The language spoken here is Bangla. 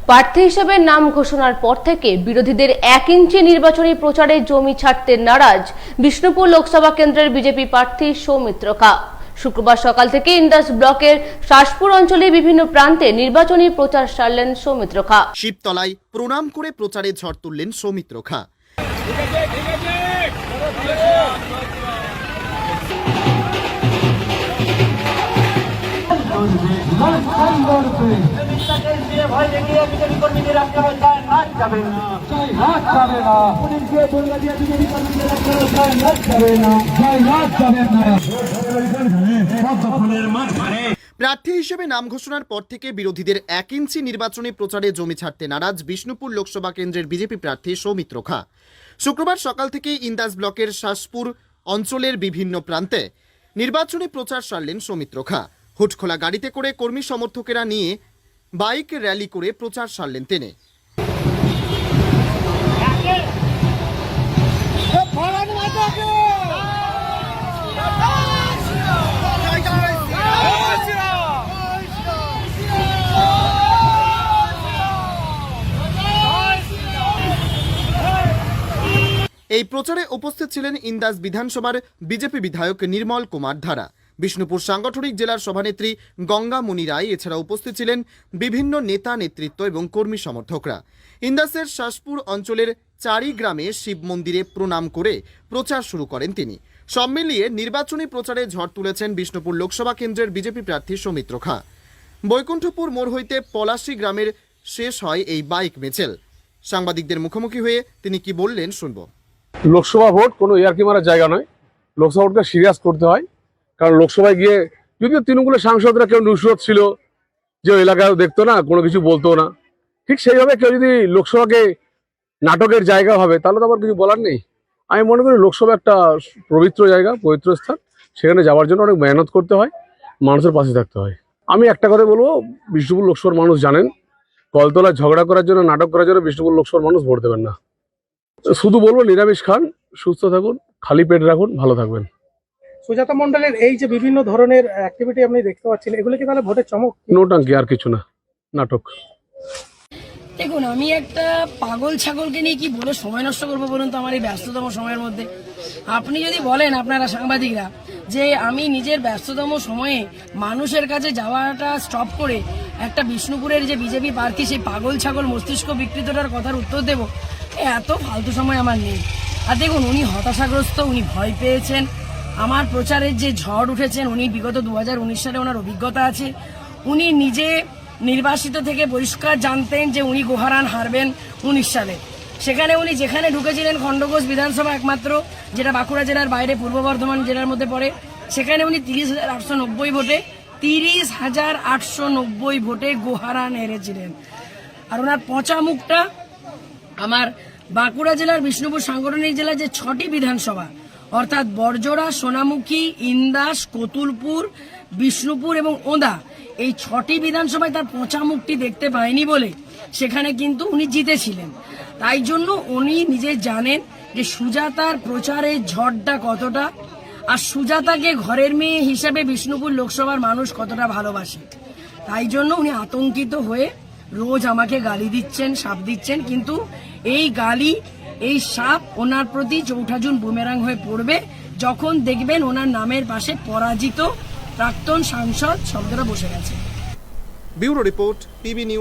প্রার্থী হিসেবে নাম ঘোষণার পর থেকে বিরোধীদের 1 ইঞ্চি নির্বাচনী প্রচারে জমি ছাড়তে নারাজ বিষ্ণুপুর লোকসভা কেন্দ্রের বিজেপি প্রার্থী সৌমিত্র খা। শুক্রবার সকাল থেকে ইন্দাস ব্লকের শাসপুর অঞ্চলে বিভিন্ন প্রান্তে নির্বাচনী প্রচার সারলেন সৌমিত্র খা। শিবতলায় প্রণাম করে প্রচারে ঝড় তুললেন সৌমিত্র খা। প্রার্থী হিসেবে নাম ঘোষণার পর থেকে বিরোধীদের 1 ইঞ্চি নির্বাচনী প্রচারে জমি ছাড়তে নারাজ বিষ্ণুপুর লোকসভা কেন্দ্রের বিজেপি প্রার্থী সৌমিত্র খা। শুক্রবার সকাল থেকে ইন্দাস ব্লকের শাসপুর অঞ্চলের বিভিন্ন প্রান্তে নির্বাচনী প্রচার সারলেন সৌমিত্র খা। হুটখোলা গাড়িতে করে কর্মী সমর্থকেরা নিয়ে বাইক র্যালি করে প্রচার সারলেন তিনি। এই প্রচারে উপস্থিত ছিলেন ইন্দাস বিধানসভার বিজেপি বিধায়ক নির্মল কুমার ধারা, বিষ্ণুপুর সাংগঠনিক জেলার সভানেত্রী গঙ্গা মুনি রায়। এছাড়া উপস্থিত ছিলেন বিভিন্ন নেতা নেতৃত্ব এবং কর্মী সমর্থকরা। ইন্দাসের শাসপুর অঞ্চলের 4 গ্রামে শিব মন্দিরে প্রণাম করে প্রচার শুরু করেন তিনি। সব মিলিয়ে নির্বাচনী প্রচারে ঝড় তুলেছেন বিষ্ণুপুর লোকসভা কেন্দ্রের বিজেপি প্রার্থী সৌমিত্র খা। বৈকুণ্ঠপুর মোড় হইতে পলাশী গ্রামের শেষ হয় এই বাইক মিছিল। সাংবাদিকদের মুখোমুখি হয়ে তিনি কি বললেন শুনব। লোকসভা ভোট কোনো ইয়ার্কি মারার জায়গা নয়। লোকসভা ভোটকে সিরিয়াস করতে হয়, কারণ লোকসভায় গিয়ে যদিও তৃণমূলের সাংসদরা কেউ নুসরত ছিল যে এলাকায় দেখতো না, কোনো কিছু বলতো না, ঠিক সেইভাবে কেউ যদি লোকসভাকে নাটকের জায়গা হবে তাহলে তো আমার কিছু বলার নেই। আমি মনে করি লোকসভা একটা পবিত্র জায়গা, পবিত্র স্থান, সেখানে যাওয়ার জন্য অনেক মেহনত করতে হয়, মানুষের পাশে থাকতে হয়। আমি একটা কথা বলবো, বিষ্ণুপুর লোকসভার মানুষ জানেন, কলতলায় ঝগড়া করার জন্য, নাটক করার জন্য বিষ্ণুপুর লোকসভার মানুষ ভোট দেবেন না। শুধু বলবো নিরামিষ খান, সুস্থ থাকুন, খালি পেট রাখুন, ভালো থাকবেন। সুজাতা মণ্ডলের এই যে বিভিন্ন ধরনের অ্যাক্টিভিটি আপনি দেখতে পাচ্ছেন, এগুলো কি তাহলে ভোটের চমক? নোটাঙ্কি, আর কিছু না, নাটক। দেখুন, আমি একটা পাগল ছাগলকে নিয়ে কি বলে সময় নষ্ট করবো বলুন তো আমার এই ব্যস্ততম সময়ের মধ্যে? আপনি যদি বলেন, আপনারা সাংবাদিকরা, যে আমি নিজের ব্যস্ততম সময়ে মানুষের কাছে যাওয়াটা স্টপ করে একটা বিষ্ণুপুরের যে বিজেপি প্রার্থী সেই পাগল ছাগল মস্তিষ্ক বিকৃতটার কথার উত্তর দেব, এত ফালতু সময় আমার নেই। আর দেখুন, উনি হতাশাগ্রস্ত, উনি ভয় পেয়েছেন। আমার প্রচারের যে ঝড় উঠেছেন, উনি বিগত 2019 সালে ওনার অভিজ্ঞতা আছে। উনি নিজে নির্বাসিত থেকে পরিষ্কার জানতেন যে উনি গোহারান হারবেন 19 সালে। সেখানে উনি যেখানে ঢুকেছিলেন খণ্ডঘোষ বিধানসভা একমাত্র, যেটা বাঁকুড়া জেলার বাইরে পূর্ব বর্ধমান জেলার মধ্যে পড়ে, সেখানে উনি 30,890 ভোটে গোহারান হেরেছিলেন। আর ওনার পচা মুখটা আমার বাঁকুড়া জেলার বিষ্ণুপুর সাংগঠনিক জেলার যে 6টি বিধানসভা, অর্থাৎ বড়জোড়া, সোনামুখী, ইন্দাস, কতুলপুর, বিষ্ণুপুর এবং ওঁদা, এই 6টি বিধানসভায় তার পচা মুখটি দেখতে পায়নি বলে সেখানে কিন্তু উনি জিতেছিলেন। তাই জন্য উনি নিজে জানেন যে সুজাতার প্রচারের ঝড়টা কতটা, আর সুজাতাকে ঘরের মেয়ে হিসেবে বিষ্ণুপুর লোকসভার মানুষ কতটা ভালোবাসে। তাই জন্য উনি আতঙ্কিত হয়ে রোজ আমাকে গালি দিচ্ছেন, শাপ দিচ্ছেন, কিন্তু এই গালি, এই শাপ ওনার প্রতি 4 জুন বুমেরাং হয়ে পড়বে যখন দেখবেন ওনার নামের পাশে পরাজিত প্রাক্তন সাংসদ শব্দটা বসে গেছে। Bureau report, TV news.